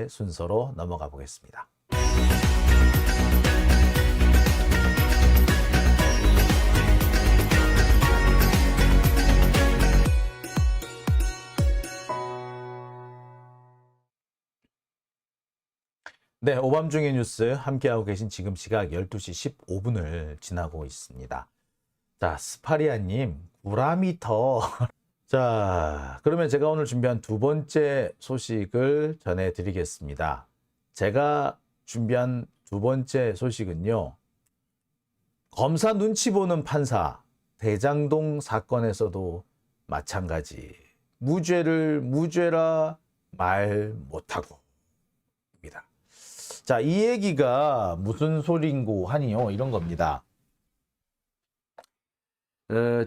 순서로 넘어가 보겠습니다. 네, 오밤중의 뉴스 함께하고 계신 지금 시각 12시 15분을 지나고 있습니다. 자, 스파리아님, 구라미터. 자, 그러면 제가 오늘 준비한 두 번째 소식을 전해드리겠습니다. 제가 준비한 두 번째 소식은요. 검사 눈치 보는 판사, 대장동 사건에서도 마찬가지. 무죄를 무죄라 말 못하고 입니다. 자, 이 얘기가 무슨 소린고 하니요? 이런 겁니다.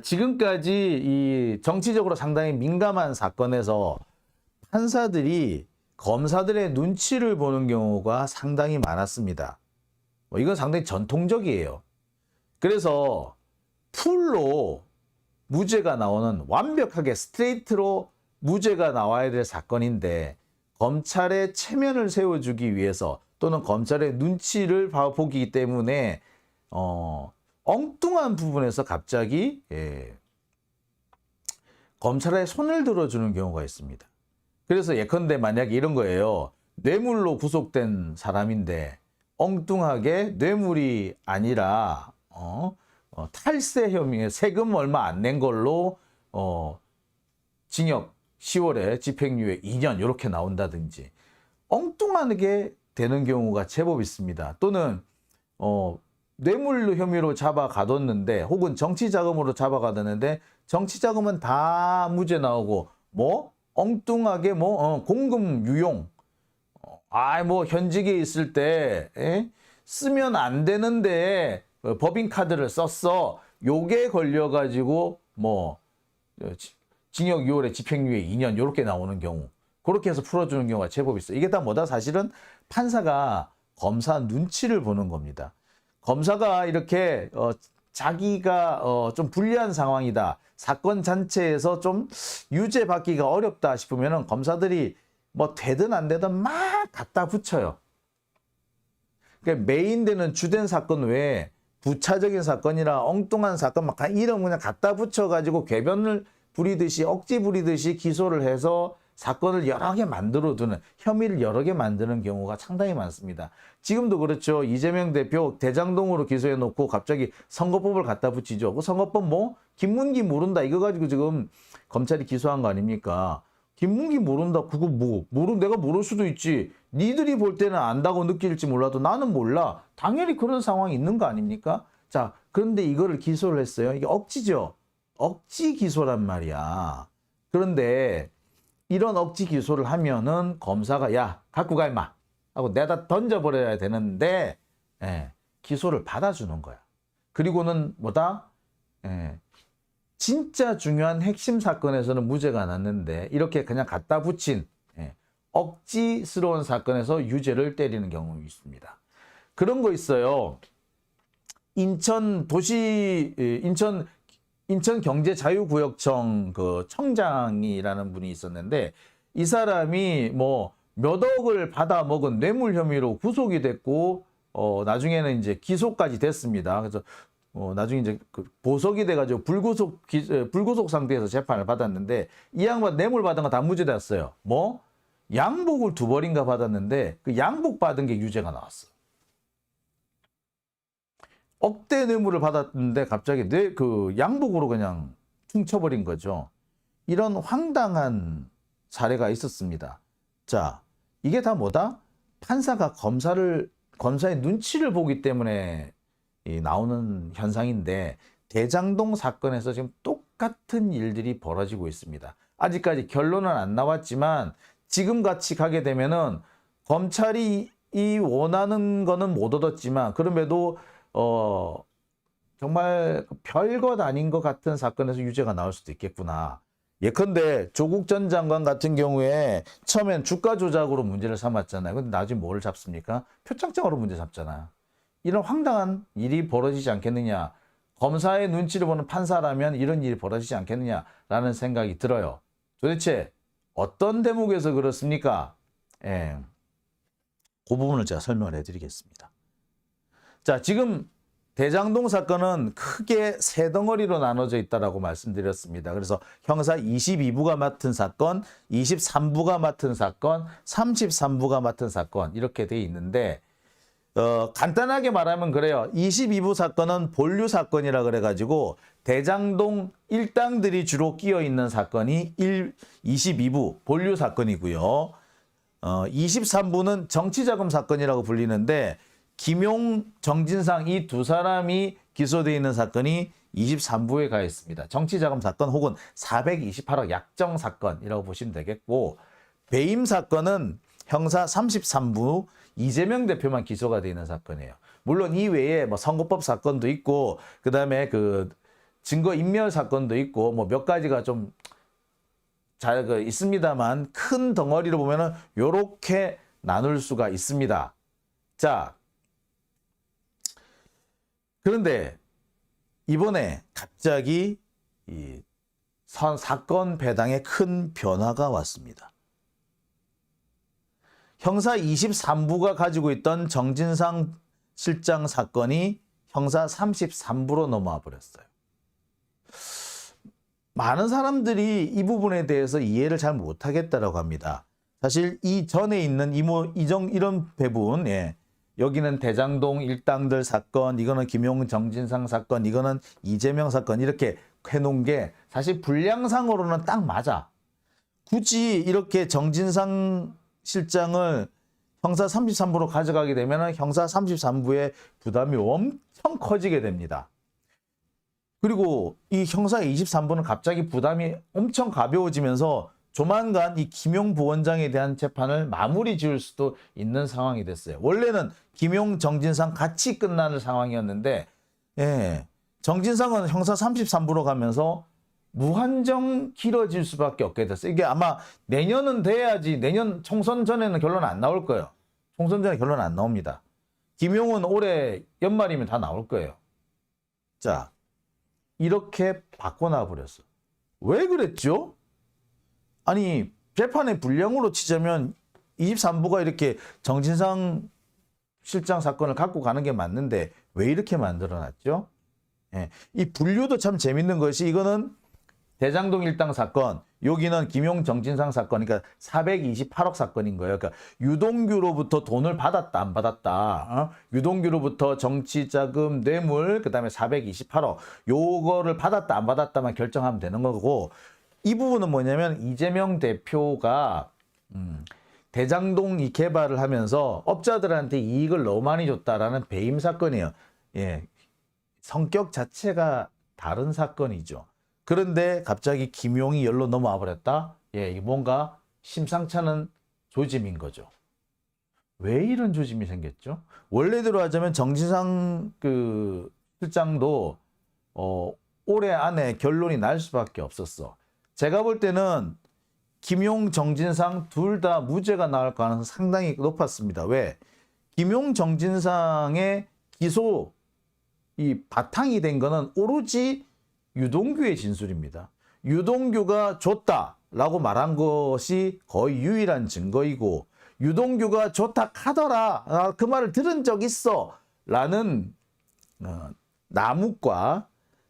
지금까지 이 정치적으로 상당히 민감한 사건에서 판사들이 검사들의 눈치를 보는 경우가 상당히 많았습니다. 이건 상당히 전통적이에요. 그래서 풀로 무죄가 나오는 완벽하게 스트레이트로 무죄가 나와야 될 사건인데 검찰의 체면을 세워주기 위해서 또는 검찰의 눈치를 보기 때문에 엉뚱한 부분에서 갑자기 검찰의 손을 들어주는 경우가 있습니다. 그래서 예컨대 만약에 이런 거예요. 뇌물로 구속된 사람인데 엉뚱하게 뇌물이 아니라 탈세 혐의, 세금 얼마 안 낸 걸로 징역 10월에 집행유예 2년 이렇게 나온다든지 엉뚱하게 되는 경우가 제법 있습니다. 또는 뇌물 혐의로 잡아가뒀는데 혹은 정치자금으로 잡아가뒀는데 정치자금은 다 무죄 나오고 엉뚱하게 공금 유용 현직에 있을 때 쓰면 안 되는데 법인카드를 썼어. 요게 걸려가지고 징역 6월에 집행유예 2년 이렇게 나오는 경우 그렇게 해서 풀어주는 경우가 제법 있어요. 이게 다 뭐다? 사실은 판사가 검사 눈치를 보는 겁니다. 검사가 이렇게 자기가 좀 불리한 상황이다. 사건 자체에서 좀 유죄받기가 어렵다 싶으면 검사들이 되든 안 되든 막 갖다 붙여요. 그러니까 메인되는 주된 사건 외에 부차적인 사건이나 엉뚱한 사건 막 이름 그냥 갖다 붙여가지고 궤변을 부리듯이 억지 부리듯이 기소를 해서 사건을 여러 개 만들어두는 혐의를 여러 개 만드는 경우가 상당히 많습니다. 지금도 그렇죠. 이재명 대표 대장동으로 기소해놓고 갑자기 선거법을 갖다 붙이죠. 그 선거법 김문기 모른다 이거 가지고 지금 검찰이 기소한 거 아닙니까? 김문기 모른다 그거 내가 모를 수도 있지. 니들이 볼 때는 안다고 느낄지 몰라도 나는 몰라. 당연히 그런 상황이 있는 거 아닙니까? 자, 그런데 이거를 기소를 했어요. 이게 억지죠. 억지 기소란 말이야. 그런데 이런 억지 기소를 하면은 검사가 야 갖고 가 임마 하고 내다 던져버려야 되는데 기소를 받아주는 거야. 그리고는 진짜 중요한 핵심 사건에서는 무죄가 났는데 이렇게 그냥 갖다 붙인 억지스러운 사건에서 유죄를 때리는 경우가 있습니다. 그런 거 있어요. 인천경제자유구역청 그 청장이라는 분이 있었는데 이 사람이 몇 억을 받아 먹은 뇌물 혐의로 구속이 됐고 나중에는 이제 기소까지 됐습니다. 그래서 나중에 이제 보석이 돼가지고 불구속 상태에서 재판을 받았는데 이 양반 뇌물 받은 거 다 무죄됐어요. 양복을 2벌인가 받았는데 그 양복 받은 게 유죄가 나왔어. 억대 뇌물을 받았는데 갑자기 그 양복으로 그냥 퉁쳐버린 거죠. 이런 황당한 사례가 있었습니다. 자, 이게 다 판사가 검사의 눈치를 보기 때문에 나오는 현상인데 대장동 사건에서 지금 똑같은 일들이 벌어지고 있습니다. 아직까지 결론은 안 나왔지만 지금 같이 가게 되면은 검찰이 원하는 거는 못 얻었지만 그럼에도 정말 별것 아닌 것 같은 사건에서 유죄가 나올 수도 있겠구나. 예컨대 조국 전 장관 같은 경우에 처음엔 주가 조작으로 문제를 삼았잖아요. 근데 나중에 뭐를 잡습니까? 표창장으로 문제 잡잖아요. 이런 황당한 일이 벌어지지 않겠느냐. 검사의 눈치를 보는 판사라면 이런 일이 벌어지지 않겠느냐라는 생각이 들어요. 도대체 어떤 대목에서 그렇습니까? 그 부분을 제가 설명을 해드리겠습니다. 자, 지금 대장동 사건은 크게 세 덩어리로 나눠져 있다라고 말씀드렸습니다. 그래서 형사 22부가 맡은 사건, 23부가 맡은 사건, 33부가 맡은 사건 이렇게 돼 있는데 간단하게 말하면 그래요. 22부 사건은 본류 사건이라 그래가지고 대장동 일당들이 주로 끼어 있는 사건이 22부 본류 사건이고요. 23부는 정치자금 사건이라고 불리는데 김용, 정진상 이 두 사람이 기소되어 있는 사건이 23부에 가 있습니다. 정치자금 사건 혹은 428억 약정 사건이라고 보시면 되겠고, 배임 사건은 형사 33부 이재명 대표만 기소가 되어 있는 사건이에요. 물론 이 외에 뭐 선거법 사건도 있고, 그 다음에 그 증거인멸 사건도 있고, 뭐 몇 가지가 좀 잘 있습니다만 큰 덩어리로 보면은 요렇게 나눌 수가 있습니다. 자, 그런데 이번에 갑자기 이 사건 배당에 큰 변화가 왔습니다. 형사 23부가 가지고 있던 정진상 실장 사건이 형사 33부로 넘어와 버렸어요. 많은 사람들이 이 부분에 대해서 이해를 잘 못하겠다라고 합니다. 사실 이 전에 있는 이런 배분, 여기는 대장동 일당들 사건, 이거는 김용 정진상 사건, 이거는 이재명 사건 이렇게 해놓은 게 사실 분량상으로는 딱 맞아. 굳이 이렇게 정진상 실장을 형사 33부로 가져가게 되면 형사 33부의 부담이 엄청 커지게 됩니다. 그리고 이 형사 23부는 갑자기 부담이 엄청 가벼워지면서 조만간 이 김용 부원장에 대한 재판을 마무리 지을 수도 있는 상황이 됐어요. 원래는 김용, 정진상 같이 끝나는 상황이었는데, 정진상은 형사 33부로 가면서 무한정 길어질 수밖에 없게 됐어요. 이게 아마 내년은 돼야지, 내년 총선 전에는 결론 안 나올 거예요. 총선 전에 결론 안 나옵니다. 김용은 올해 연말이면 다 나올 거예요. 자, 이렇게 바꿔놔 버렸어. 왜 그랬죠? 아니, 재판의 분량으로 치자면 23부가 이렇게 정진상 실장 사건을 갖고 가는 게 맞는데 왜 이렇게 만들어놨죠? 이 분류도 참 재밌는 것이, 이거는 대장동 일당 사건, 여기는 김용 정진상 사건, 그러니까 428억 사건인 거예요. 그러니까 유동규로부터 돈을 받았다 안 받았다, 유동규로부터 정치자금, 뇌물, 그다음에 428억 요거를 받았다 안 받았다만 결정하면 되는 거고, 이 부분은 뭐냐면 이재명 대표가 대장동 이 개발을 하면서 업자들한테 이익을 너무 많이 줬다라는 배임 사건이에요. 성격 자체가 다른 사건이죠. 그런데 갑자기 김용이 열로 넘어와 버렸다? 이게 뭔가 심상치 않은 조짐인 거죠. 왜 이런 조짐이 생겼죠? 원래대로 하자면 정진상 실장도 올해 안에 결론이 날 수밖에 없었어. 제가 볼 때는 김용, 정진상 둘 다 무죄가 나올 가능성이 상당히 높았습니다. 왜? 김용, 정진상의 기소 이 바탕이 된 거는 오로지 유동규의 진술입니다. 유동규가 줬다라고 말한 것이 거의 유일한 증거이고, 유동규가 좋다 하더라, 그 말을 들은 적 있어 라는 남욱과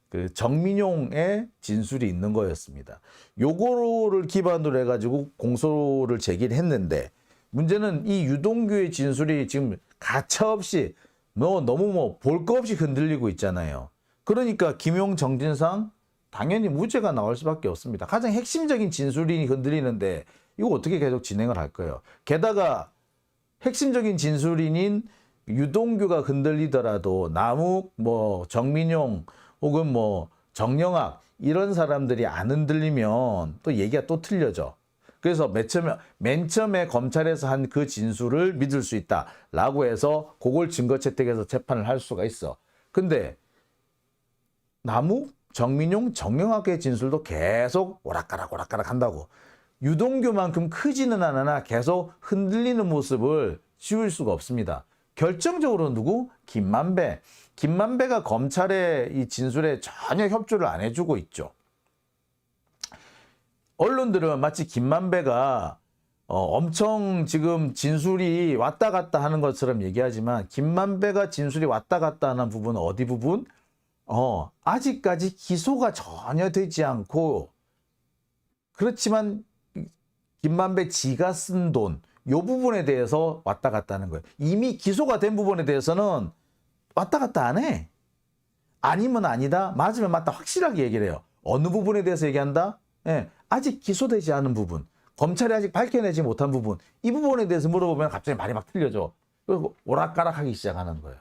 그 정민용의 진술이 있는 거였습니다. 요거를 기반으로 해가지고 공소를 제기를 했는데, 문제는 이 유동규의 진술이 지금 가차없이 너무 볼 거 없이 흔들리고 있잖아요. 그러니까 김용, 정진상 당연히 무죄가 나올 수밖에 없습니다. 가장 핵심적인 진술이 흔들리는데 이거 어떻게 계속 진행을 할 거예요? 게다가 핵심적인 진술인인 유동규가 흔들리더라도 남욱, 정민용 혹은 정영학 이런 사람들이 안 흔들리면 또 얘기가 또 틀려져. 그래서 맨 처음에 검찰에서 한 그 진술을 믿을 수 있다라고 해서 그걸 증거 채택해서 재판을 할 수가 있어. 근데 남욱, 정민용, 정영학의 진술도 계속 오락가락 한다고. 유동규만큼 크지는 않으나 계속 흔들리는 모습을 지울 수가 없습니다. 결정적으로 누구? 김만배. 김만배가 검찰의 이 진술에 전혀 협조를 안 해주고 있죠. 언론들은 마치 김만배가 엄청 지금 진술이 왔다 갔다 하는 것처럼 얘기하지만 김만배가 진술이 왔다 갔다 하는 부분은 어디 부분? 아직까지 기소가 전혀 되지 않고 그렇지만 김만배 지가 쓴 돈, 요 부분에 대해서 왔다 갔다 하는 거예요. 이미 기소가 된 부분에 대해서는 왔다 갔다 안 해. 아니면 아니다, 맞으면 맞다 확실하게 얘기를 해요. 어느 부분에 대해서 얘기한다? 예, 아직 기소되지 않은 부분, 검찰이 아직 밝혀내지 못한 부분, 이 부분에 대해서 물어보면 갑자기 말이 막 틀려져. 그리고 오락가락하기 시작하는 거예요.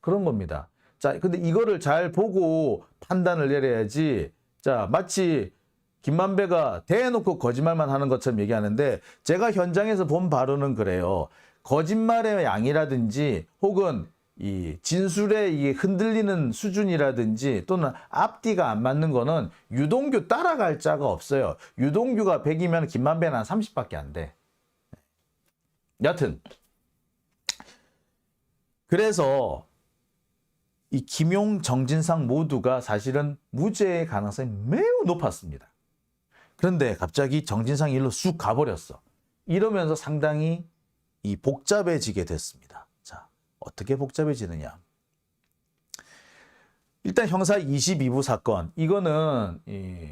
그런 겁니다. 자, 근데 이거를 잘 보고 판단을 내려야지. 자, 마치 김만배가 대놓고 거짓말만 하는 것처럼 얘기하는데 제가 현장에서 본 바로는 그래요. 거짓말의 양이라든지 혹은 이 진술의 이 흔들리는 수준이라든지 또는 앞뒤가 안 맞는 거는 유동규 따라갈 자가 없어요. 유동규가 100이면 김만배는 한 30밖에 안 돼. 여튼 그래서 이 김용, 정진상 모두가 사실은 무죄의 가능성이 매우 높았습니다. 그런데 갑자기 정진상이 일로 쑥 가버렸어. 이러면서 상당히 이 복잡해지게 됐습니다. 자, 어떻게 복잡해지느냐. 일단 형사 22부 사건, 이거는 이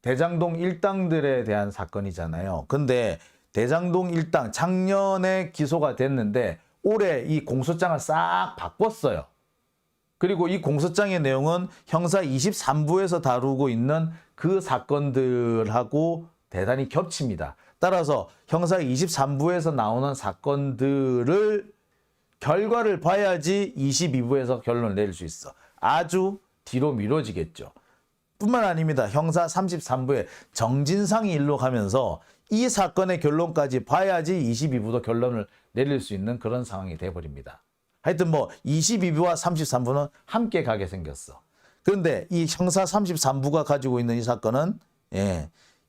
대장동 일당들에 대한 사건이잖아요. 근데 대장동 일당 작년에 기소가 됐는데 올해 이 공소장을 싹 바꿨어요. 그리고 이 공소장의 내용은 형사 23부에서 다루고 있는 그 사건들하고 대단히 겹칩니다. 따라서 형사 23부에서 나오는 사건들을 결과를 봐야지 22부에서 결론을 내릴 수 있어. 아주 뒤로 미뤄지겠죠. 뿐만 아닙니다. 형사 33부에 정진상이 일로 가면서 이 사건의 결론까지 봐야지 22부도 결론을 내릴 수 있는 그런 상황이 돼버립니다. 하여튼 뭐 22부와 33부는 함께 가게 생겼어. 그런데 이 형사 33부가 가지고 있는 이 사건은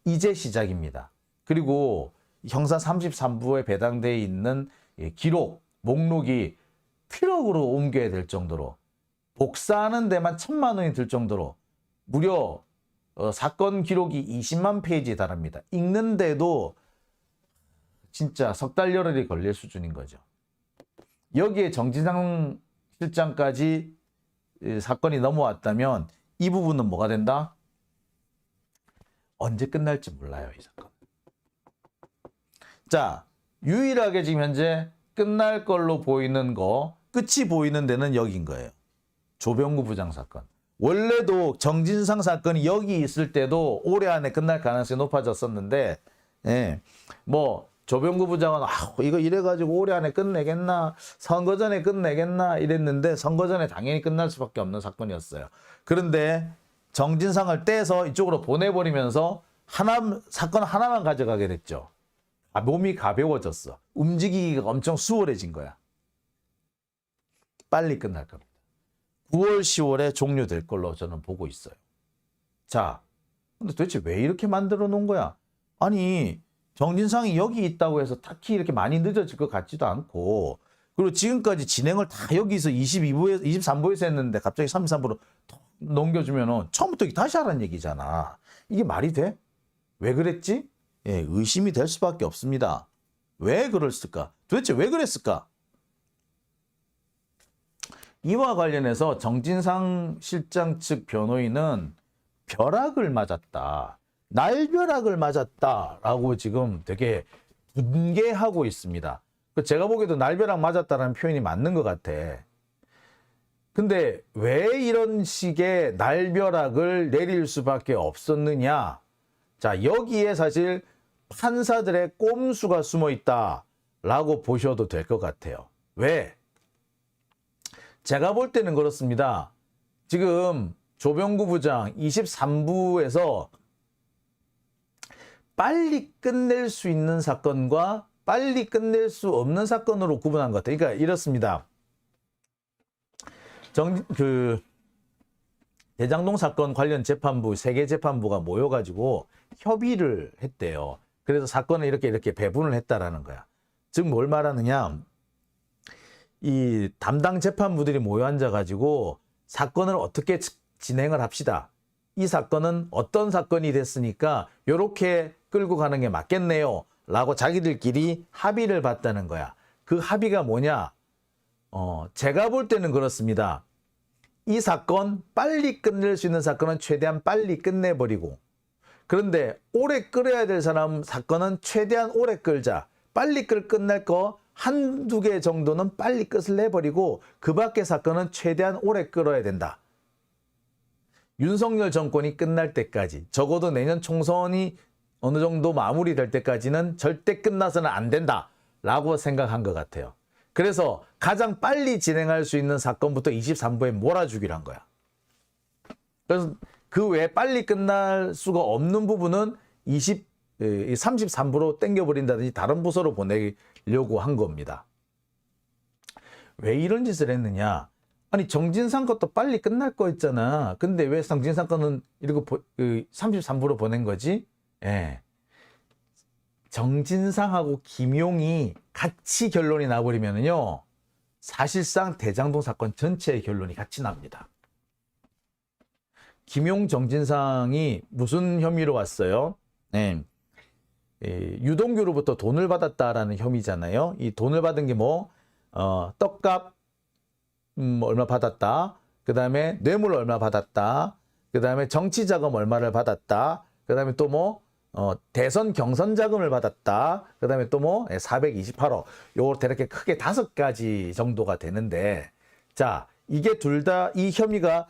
이제 시작입니다. 그리고 형사 33부에 배당되어 있는 기록, 목록이 트럭으로 옮겨야 될 정도로 복사하는 데만 1,000만 원이 들 정도로 무려 사건 기록이 20만 페이지에 달합니다. 읽는데도 진짜 석 달 열흘이 걸릴 수준인 거죠. 여기에 정진상 실장까지 사건이 넘어왔다면 이 부분은 뭐가 된다? 언제 끝날지 몰라요, 이 사건. 자, 유일하게 지금 현재 끝날 걸로 보이는 거, 끝이 보이는 데는 여기인 거예요. 조병구 부장 사건. 원래도 정진상 사건이 여기 있을 때도 올해 안에 끝날 가능성이 높아졌었는데, 뭐 조병구 부장은 이거 이래가지고 올해 안에 끝내겠나, 선거 전에 끝내겠나 이랬는데 선거 전에 당연히 끝날 수밖에 없는 사건이었어요. 그런데 정진상을 떼서 이쪽으로 보내버리면서 사건 하나만 가져가게 됐죠. 몸이 가벼워졌어. 움직이기가 엄청 수월해진 거야. 빨리 끝날 겁니다. 9월, 10월에 종료될 걸로 저는 보고 있어요. 자, 근데 도대체 왜 이렇게 만들어 놓은 거야? 아니, 정진상이 여기 있다고 해서 딱히 이렇게 많이 늦어질 것 같지도 않고, 그리고 지금까지 진행을 다 여기서 22부에서 23부에서 했는데 갑자기 33부로 넘겨주면은 처음부터 다시 하라는 얘기잖아. 이게 말이 돼? 왜 그랬지? 의심이 될 수밖에 없습니다. 왜 그랬을까? 도대체 왜 그랬을까? 이와 관련해서 정진상 실장 측 변호인은 벼락을 맞았다, 날벼락을 맞았다라고 지금 되게 분개하고 있습니다. 제가 보기에도 날벼락 맞았다라는 표현이 맞는 것 같아. 근데 왜 이런 식의 날벼락을 내릴 수밖에 없었느냐? 자, 여기에 사실 판사들의 꼼수가 숨어 있다라고 보셔도 될 것 같아요. 왜? 제가 볼 때는 그렇습니다. 지금 조병구 부장 23부에서 빨리 끝낼 수 있는 사건과 빨리 끝낼 수 없는 사건으로 구분한 것 같아요. 그러니까 이렇습니다. 대장동 사건 관련 재판부, 3개 재판부가 모여가지고 협의를 했대요. 그래서 사건을 이렇게 배분을 했다라는 거야. 즉 뭘 말하느냐? 이 담당 재판부들이 모여 앉아가지고 사건을 어떻게 진행을 합시다. 이 사건은 어떤 사건이 됐으니까 이렇게 끌고 가는 게 맞겠네요 라고 자기들끼리 합의를 봤다는 거야. 그 합의가 뭐냐? 제가 볼 때는 그렇습니다. 이 사건, 빨리 끝낼 수 있는 사건은 최대한 빨리 끝내버리고, 그런데 오래 끌어야 될 사건은 최대한 오래 끌자. 빨리 끝날 거 한두 개 정도는 빨리 끝을 내버리고 그 밖의 사건은 최대한 오래 끌어야 된다. 윤석열 정권이 끝날 때까지, 적어도 내년 총선이 어느 정도 마무리될 때까지는 절대 끝나서는 안 된다라고 생각한 것 같아요. 그래서 가장 빨리 진행할 수 있는 사건부터 23부에 몰아주기로 한 거야. 그래서 그 외에 빨리 끝날 수가 없는 부분은 33부로 땡겨버린다든지 다른 부서로 보내려고 한 겁니다. 왜 이런 짓을 했느냐? 아니, 정진상 것도 빨리 끝날 거 있잖아. 근데 왜 정진상 거는 이렇게 33부로 보낸 거지? 예. 정진상하고 김용이 같이 결론이 나버리면요, 사실상 대장동 사건 전체의 결론이 같이 납니다. 김용, 정진상이 무슨 혐의로 왔어요? 네. 유동규로부터 돈을 받았다라는 혐의잖아요. 이 돈을 받은 게 뭐, 떡값 얼마 받았다. 그 다음에 뇌물 얼마 받았다. 그 다음에 정치자금 얼마를 받았다. 그 다음에 또 뭐, 대선 경선 자금을 받았다. 그 다음에 또 뭐, 428억. 요거 이렇게 크게 5가지 정도가 되는데, 자, 이게 둘 다, 이 혐의가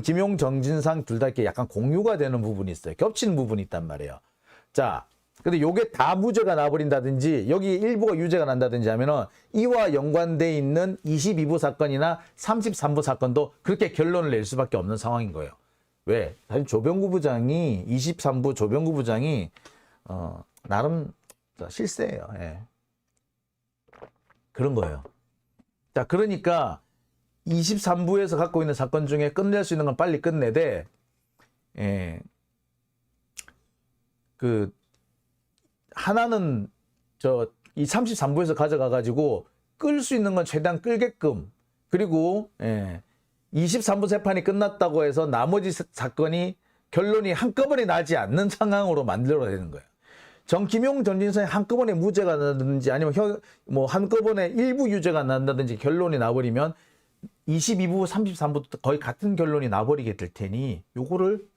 김용, 정진상 둘 다 이렇게 약간 공유가 되는 부분이 있어요. 겹치는 부분이 있단 말이에요. 자, 근데 요게 다 무죄가 나버린다든지, 여기 일부가 유죄가 난다든지 하면은 이와 연관돼 있는 22부 사건이나 33부 사건도 그렇게 결론을 낼 수밖에 없는 상황인 거예요. 왜? 사실 조병구 부장이, 23부 조병구 부장이, 나름 실세예요. 예. 그런 거예요. 자, 그러니까 23부에서 갖고 있는 사건 중에 끝낼 수 있는 건 빨리 끝내되, 예. 하나는 이 33부에서 가져가가지고 끌 수 있는 건 최대한 끌게끔, 그리고 23부 재판이 끝났다고 해서 나머지 사건이 결론이 한꺼번에 나지 않는 상황으로 만들어야 되는 거예요. 김용, 정진상이 한꺼번에 무죄가 나든지 아니면 뭐 한꺼번에 일부 유죄가 난다든지 결론이 나버리면 22부, 33부도 거의 같은 결론이 나버리게 될 테니 요거를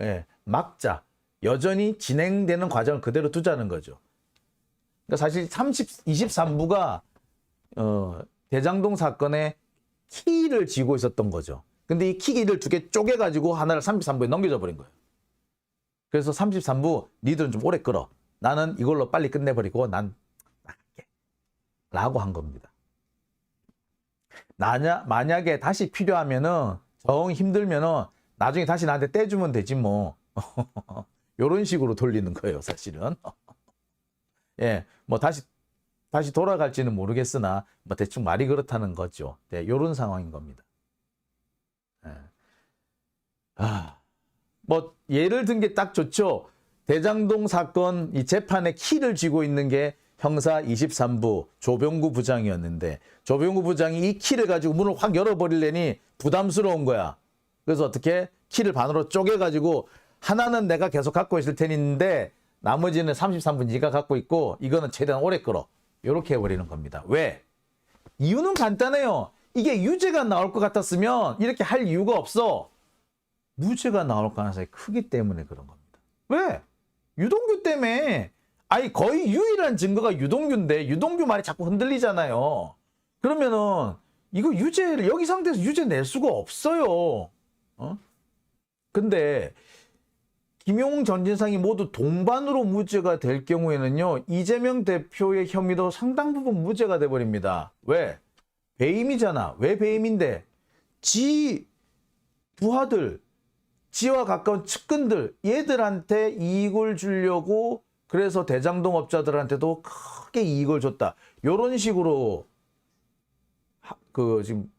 막자. 여전히 진행되는 과정을 그대로 두자는 거죠. 그러니까 사실 23부가 대장동 사건의 키를 쥐고 있었던 거죠. 근데 이 키를 2개 쪼개가지고 하나를 33부에 넘겨져 버린 거예요. 그래서 33부 니들은 좀 오래 끌어. 나는 이걸로 빨리 끝내버리고 난 나갈게. 라고 한 겁니다. 만약에 다시 필요하면은, 정 힘들면은 나중에 다시 나한테 떼주면 되지 뭐. 요런 식으로 돌리는 거예요, 사실은. 예, 뭐 다시 돌아갈지는 모르겠으나, 뭐 대충 말이 그렇다는 거죠. 네, 요런 상황인 겁니다. 예. 뭐 예를 든 게 딱 좋죠. 대장동 사건 이 재판의 키를 쥐고 있는 게 형사 23부 조병구 부장이었는데, 조병구 부장이 이 키를 가지고 문을 확 열어버리려니 부담스러운 거야. 그래서 어떻게 키를 반으로 쪼개가지고 하나는 내가 계속 갖고 있을 테니인데 나머지는 33부 네가 갖고 있고 이거는 최대한 오래 끌어. 이렇게 해버리는 겁니다. 왜? 이유는 간단해요. 이게 유죄가 나올 것 같았으면 이렇게 할 이유가 없어. 무죄가 나올 가능성이 크기 때문에 그런 겁니다. 왜? 유동규 때문에. 아니, 거의 유일한 증거가 유동규인데 유동규 말이 자꾸 흔들리잖아요. 그러면은 이거 여기 상태에서 유죄 낼 수가 없어요. 근데 김용, 전진상이 모두 동반으로 무죄가 될 경우에는요, 이재명 대표의 혐의도 상당 부분 무죄가 돼버립니다. 왜? 배임이잖아. 왜 배임인데? 지 부하들, 지와 가까운 측근들, 얘들한테 이익을 주려고 그래서 대장동 업자들한테도 크게 이익을 줬다. 이런 식으로 지금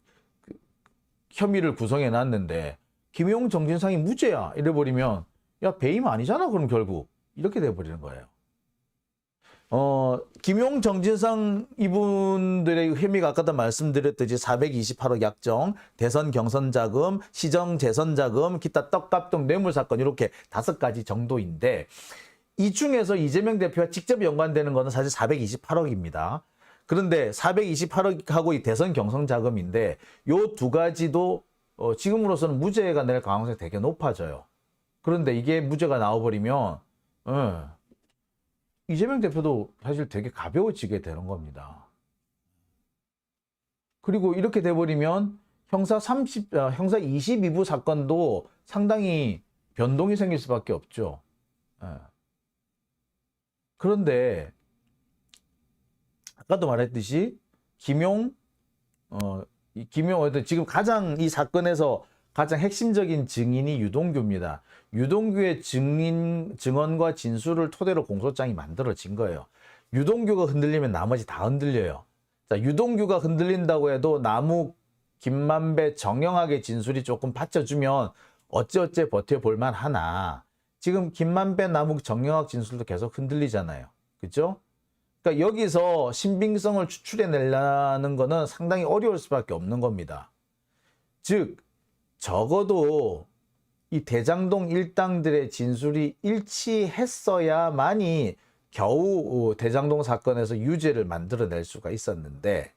혐의를 구성해 놨는데, 김용, 정진상이 무죄야 이래버리면, 야, 배임 아니잖아, 그럼 결국. 이렇게 돼버리는 거예요. 김용, 정진상 이분들의 혐의가 아까도 말씀드렸듯이 428억 약정, 대선 경선 자금, 시정 재선 자금, 기타 떡값 등 뇌물 사건, 이렇게 5가지 정도인데, 이 중에서 이재명 대표와 직접 연관되는 거는 사실 428억입니다. 그런데 428억하고 이 대선 경선 자금인데 요 두 가지도 지금으로서는 무죄가 낼 가능성이 되게 높아져요. 그런데 이게 무죄가 나와버리면 이재명 대표도 사실 되게 가벼워지게 되는 겁니다. 그리고 이렇게 돼버리면 형사 22부 사건도 상당히 변동이 생길 수밖에 없죠. 그런데 아까도 말했듯이 김용 지금 가장 이 사건에서 가장 핵심적인 증인이 유동규입니다. 유동규의 증언과 진술을 토대로 공소장이 만들어진 거예요. 유동규가 흔들리면 나머지 다 흔들려요. 자, 유동규가 흔들린다고 해도 나무, 김만배, 정영학의 진술이 조금 받쳐주면 어찌어찌 버텨볼만 하나 지금 김만배, 나무, 정영학 진술도 계속 흔들리잖아요. 그죠? 그러니까 여기서 신빙성을 추출해내려는 거는 상당히 어려울 수밖에 없는 겁니다. 즉 적어도 이 대장동 일당들의 진술이 일치했어야만이 겨우 대장동 사건에서 유죄를 만들어낼 수가 있었는데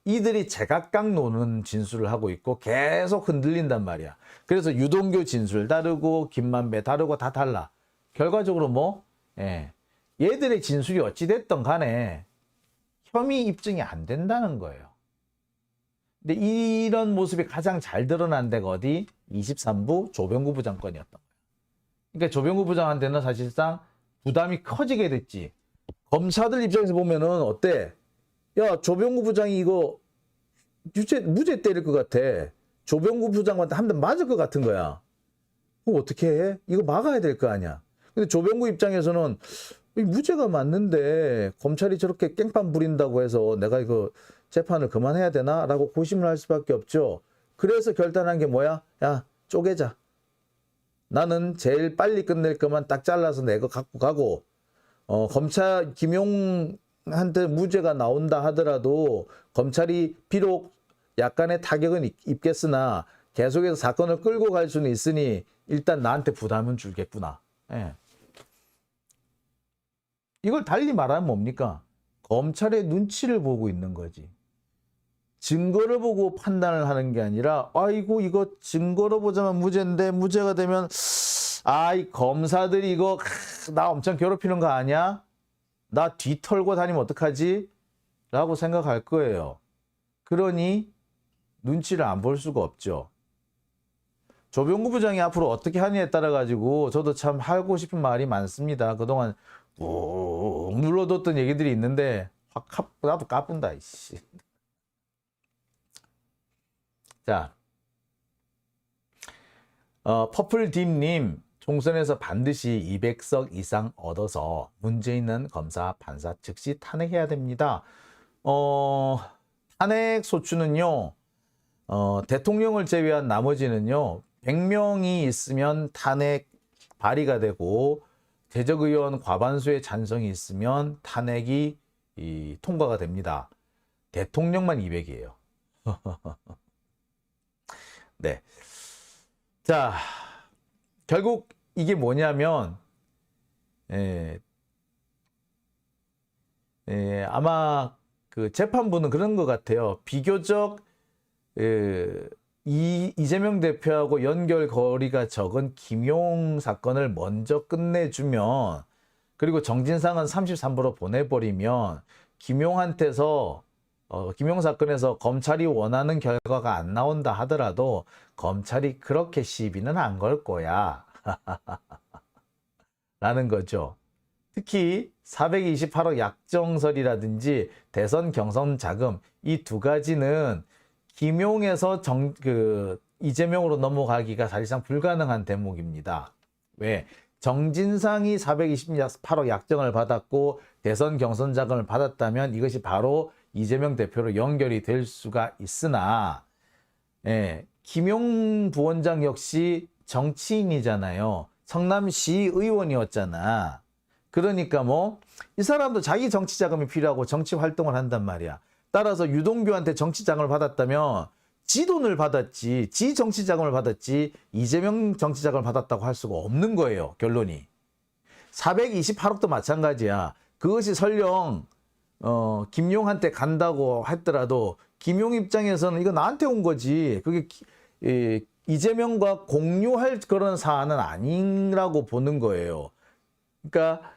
이들이 제각각 노는 진술을 하고 있고 계속 흔들린단 말이야. 그래서 유동규 진술 다르고 김만배 다르고 다 달라. 결과적으로 뭐 얘들의 진술이 어찌됐든 간에 혐의 입증이 안 된다는 거예요. 근데 이런 모습이 가장 잘 드러난 데가 어디? 23부 조병구 부장 건이었던 거예요. 그러니까 조병구 부장한테는 사실상 부담이 커지게 됐지. 검사들 입장에서 보면은 어때? 야, 조병구 부장이 이거 무죄 때릴 것 같아. 조병구 부장한테 한 대 맞을 것 같은 거야. 그럼 어떻게 해? 이거 막아야 될 거 아니야. 근데 조병구 입장에서는 무죄가 맞는데 검찰이 저렇게 깽판 부린다고 해서 내가 이거 재판을 그만해야 되나? 라고 고심을 할 수밖에 없죠. 그래서 결단한 게 뭐야? 야, 쪼개자. 나는 제일 빨리 끝낼 것만 딱 잘라서 내가 갖고 가고 검찰 김용한테 무죄가 나온다 하더라도 검찰이 비록 약간의 타격은 입겠으나 계속해서 사건을 끌고 갈 수는 있으니 일단 나한테 부담은 줄겠구나. 이걸 달리 말하면 뭡니까? 검찰의 눈치를 보고 있는 거지. 증거를 보고 판단을 하는 게 아니라 아이고 이거 증거로 보자면 무죄인데 무죄가 되면 이 검사들이 이거 나 엄청 괴롭히는 거 아니야? 나 뒤털고 다니면 어떡하지? 라고 생각할 거예요. 그러니 눈치를 안 볼 수가 없죠. 조병구 부장이 앞으로 어떻게 하느냐에 따라 가지고 저도 참 하고 싶은 말이 많습니다. 그동안 꾹 눌러뒀던 얘기들이 있는데 나도 까뿐다. 이씨. 자, 퍼플딥님 총선에서 반드시 200석 이상 얻어서 문제 있는 검사, 판사 즉시 탄핵해야 됩니다. 탄핵 소추는요, 대통령을 제외한 나머지는요, 100명이 있으면 탄핵 발의가 되고 대적의원 과반수의 찬성이 있으면 탄핵이 통과가 됩니다. 대통령만 200이에요. 네. 자, 결국 이게 뭐냐면, 아마 그 재판부는 그런 것 같아요. 비교적, 이재명 대표하고 연결거리가 적은 김용 사건을 먼저 끝내주면, 그리고 정진상은 33부로 보내버리면, 김용한테서 김용 사건에서 검찰이 원하는 결과가 안 나온다 하더라도 검찰이 그렇게 시비는 안 걸 거야. 라는 거죠. 특히 428억 약정설이라든지 대선 경선 자금 이 두 가지는 김용에서 이재명으로 넘어가기가 사실상 불가능한 대목입니다. 왜? 정진상이 428억 약정을 받았고 대선 경선 자금을 받았다면 이것이 바로 이재명 대표로 연결이 될 수가 있으나 김용 부원장 역시 정치인이잖아요. 성남시 의원이었잖아. 그러니까 뭐 이 사람도 자기 정치 자금이 필요하고 정치 활동을 한단 말이야. 따라서 유동규한테 정치 자금을 받았다면 지 돈을 받았지, 지 정치 자금을 받았지 이재명 정치 자금을 받았다고 할 수가 없는 거예요. 결론이. 428억도 마찬가지야. 그것이 설령 김용한테 간다고 했더라도 김용 입장에서는 이거 나한테 온 거지. 그게 이재명과 공유할 그런 사안은 아니라고 보는 거예요. 그러니까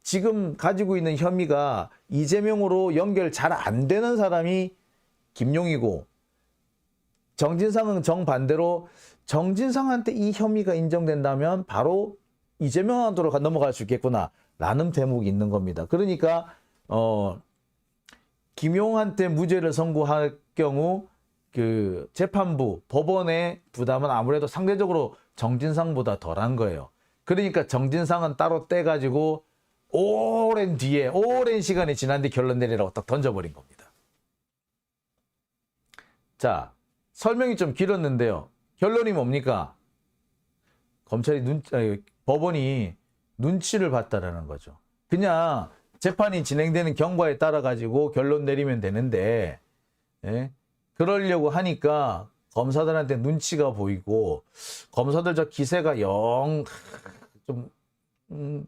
지금 가지고 있는 혐의가 이재명으로 연결 잘 안 되는 사람이 김용이고, 정진상은 정반대로 정진상한테 이 혐의가 인정된다면 바로 이재명한테로 넘어갈 수 있겠구나 라는 대목이 있는 겁니다. 그러니까 김용한테 무죄를 선고할 경우 그 재판부, 법원의 부담은 아무래도 상대적으로 정진상보다 덜한 거예요. 그러니까 정진상은 따로 떼가지고 오랜 시간이 지난 뒤 결론 내리라고 딱 던져버린 겁니다. 자, 설명이 좀 길었는데요. 결론이 뭡니까? 법원이 눈치를 봤다라는 거죠. 그냥 재판이 진행되는 경과에 따라 가지고 결론 내리면 되는데, 그러려고 하니까 검사들한테 눈치가 보이고, 검사들 저 기세가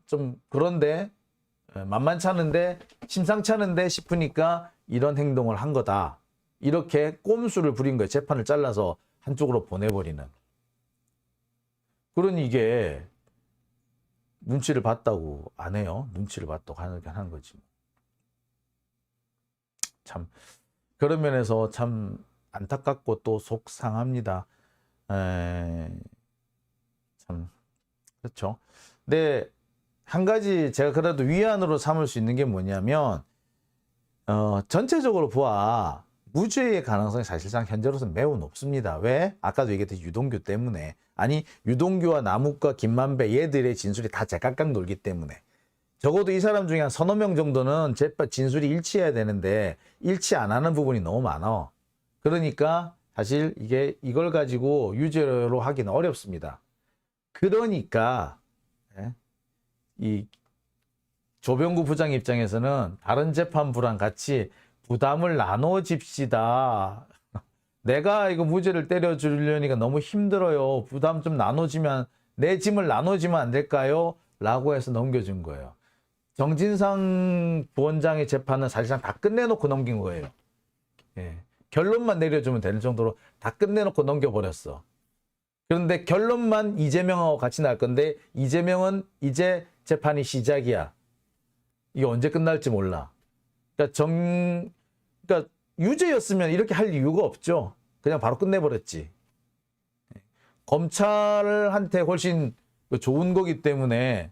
좀 그런데, 만만치 않은데, 심상치 않은데 싶으니까 이런 행동을 한 거다. 이렇게 꼼수를 부린 거예요. 재판을 잘라서 한쪽으로 보내버리는. 그러니 이게 눈치를 봤다고 안 해요. 눈치를 봤다고 하는 거지. 참 그런 면에서 참 안타깝고 또 속상합니다. 참 그렇죠. 근데 한 가지 제가 그래도 위안으로 삼을 수 있는 게 뭐냐면 전체적으로 보아 무죄의 가능성이 사실상 현재로서는 매우 높습니다. 왜? 아까도 얘기했듯이 유동규 때문에. 아니, 유동규와 남욱과 김만배 얘들의 진술이 다 제각각 놀기 때문에. 적어도 이 사람 중에 한 서너 명 정도는 진술이 일치해야 되는데 일치 안 하는 부분이 너무 많아. 그러니까 사실 이걸 가지고 유죄로 하기는 어렵습니다. 그러니까 이 조병구 부장 입장에서는 다른 재판부랑 같이 부담을 나눠집시다. 내가 이거 무죄를 때려주려니까 너무 힘들어요. 부담 좀 나눠지면, 내 짐을 나눠지면 안 될까요? 라고 해서 넘겨준 거예요. 정진상 부원장의 재판은 사실상 다 끝내놓고 넘긴 거예요. 결론만 내려주면 되는 정도로 다 끝내놓고 넘겨버렸어. 그런데 결론만 이재명하고 같이 날 건데 이재명은 이제 재판이 시작이야. 이게 언제 끝날지 몰라. 그러니까 유죄였으면 이렇게 할 이유가 없죠. 그냥 바로 끝내버렸지. 검찰한테 훨씬 좋은 거기 때문에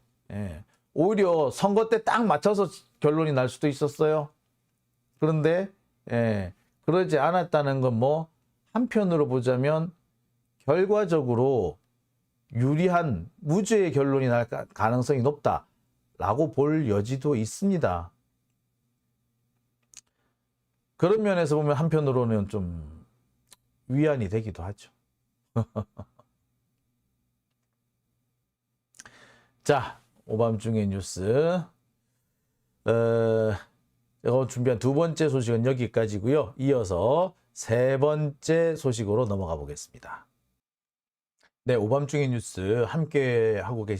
오히려 선거 때 딱 맞춰서 결론이 날 수도 있었어요. 그런데 그러지 않았다는 건 뭐 한편으로 보자면 결과적으로 유리한 무죄의 결론이 날 가능성이 높다라고 볼 여지도 있습니다. 그런 면에서 보면 한편으로는 좀 위안이 되기도 하죠. 자, 오밤중의 뉴스. 제가 준비한 두 번째 소식은 여기까지고요. 이어서 세 번째 소식으로 넘어가 보겠습니다. 네, 오밤중의 뉴스 함께 하고 계신